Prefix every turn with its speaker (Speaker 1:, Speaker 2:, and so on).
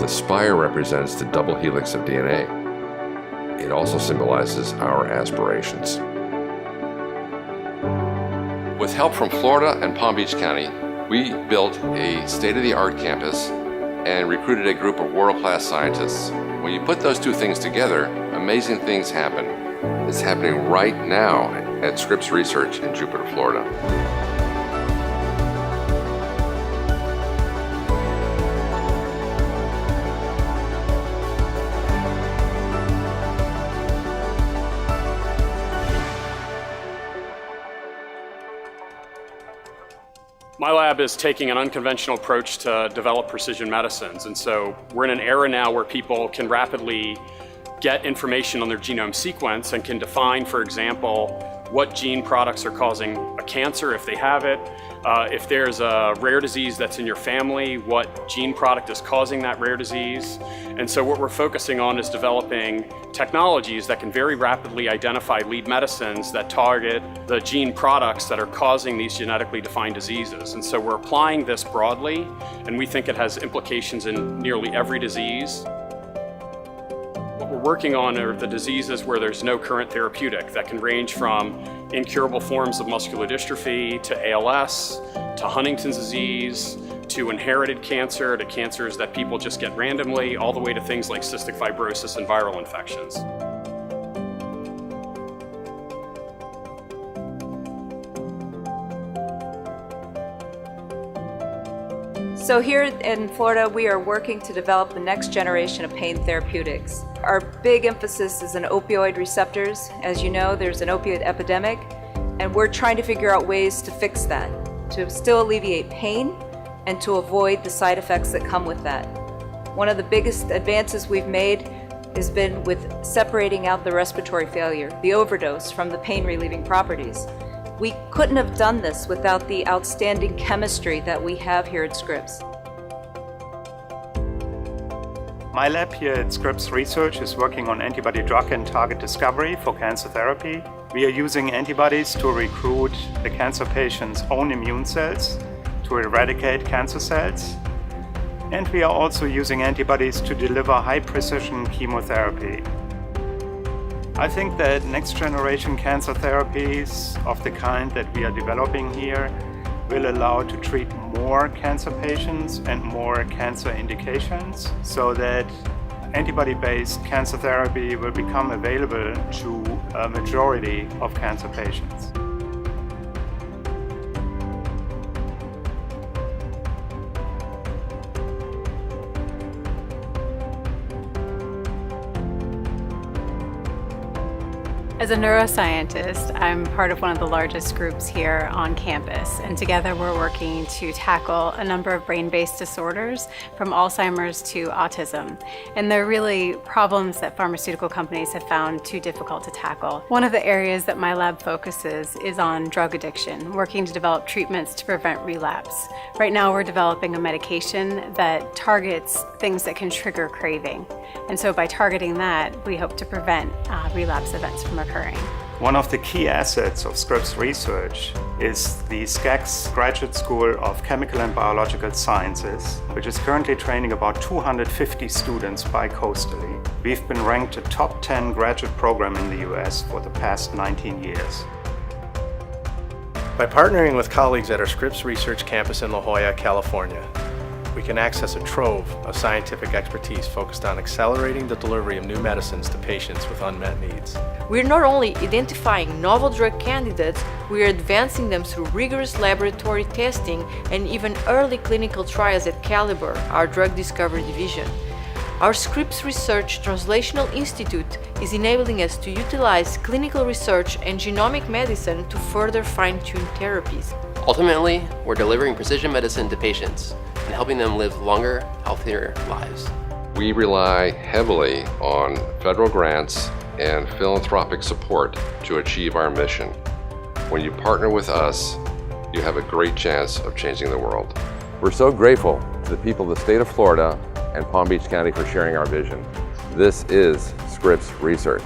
Speaker 1: The spire represents the double helix of DNA. It also symbolizes our aspirations. With help from Florida and Palm Beach County, we built a state-of-the-art campus and recruited a group of world-class scientists. When you put those two things together, amazing things happen. It's happening right now at Scripps Research in Jupiter, Florida.
Speaker 2: My lab is taking an unconventional approach to develop precision medicines, and so we're in an era now where people can rapidly get information on their genome sequence and can define, for example, what gene products are causing a cancer if they have it, if there's a rare disease that's in your family, what gene product is causing that rare disease. And so what we're focusing on is developing technologies that can very rapidly identify lead medicines that target the gene products that are causing these genetically defined diseases. And so we're applying this broadly, and we think it has implications in nearly every disease. What we're working on are the diseases where there's no current therapeutic that can range from incurable forms of muscular dystrophy to ALS, to Huntington's disease, to inherited cancer, to cancers that people just get randomly, all the way to things like cystic fibrosis and viral infections.
Speaker 3: So here in Florida, we are working to develop the next generation of pain therapeutics. Our big emphasis is on opioid receptors. As you know, there's an opioid epidemic, and we're trying to figure out ways to fix that, to still alleviate pain and to avoid the side effects that come with that. One of the biggest advances we've made has been with separating out the respiratory failure, the overdose, from the pain-relieving properties. We couldn't have done this without the outstanding chemistry that we have here at Scripps.
Speaker 4: My lab here at Scripps Research is working on antibody drug and target discovery for cancer therapy. We are using antibodies to recruit the cancer patient's own immune cells to eradicate cancer cells. And we are also using antibodies to deliver high-precision chemotherapy. I think that next-generation cancer therapies of the kind that we are developing here will allow to treat more cancer patients and more cancer indications so that antibody-based cancer therapy will become available to a majority of cancer patients.
Speaker 5: As a neuroscientist, I'm part of one of the largest groups here on campus, and together we're working to tackle a number of brain-based disorders from Alzheimer's to autism. And they're really problems that pharmaceutical companies have found too difficult to tackle. One of the areas that my lab focuses is on drug addiction, working to develop treatments to prevent relapse. Right now we're developing a medication that targets things that can trigger craving. And so by targeting that, we hope to prevent relapse events from occurring.
Speaker 4: One of the key assets of Scripps Research is the SCAGS Graduate School of Chemical and Biological Sciences, which is currently training about 250 students bi-coastally. We've been ranked a top 10 graduate program in the US for the past 19 years.
Speaker 6: By partnering with colleagues at our Scripps Research campus in La Jolla, California, we can access a trove of scientific expertise focused on accelerating the delivery of new medicines to patients with unmet needs.
Speaker 7: We're not only identifying novel drug candidates, we are advancing them through rigorous laboratory testing and even early clinical trials at Caliber, our drug discovery division. Our Scripps Research Translational Institute is enabling us to utilize clinical research and genomic medicine to further fine-tune therapies.
Speaker 8: Ultimately, we're delivering precision medicine to patients and helping them live longer, healthier lives.
Speaker 1: We rely heavily on federal grants and philanthropic support to achieve our mission. When you partner with us, you have a great chance of changing the world. We're so grateful to the people of the state of Florida and Palm Beach County for sharing our vision. This is Scripps Research.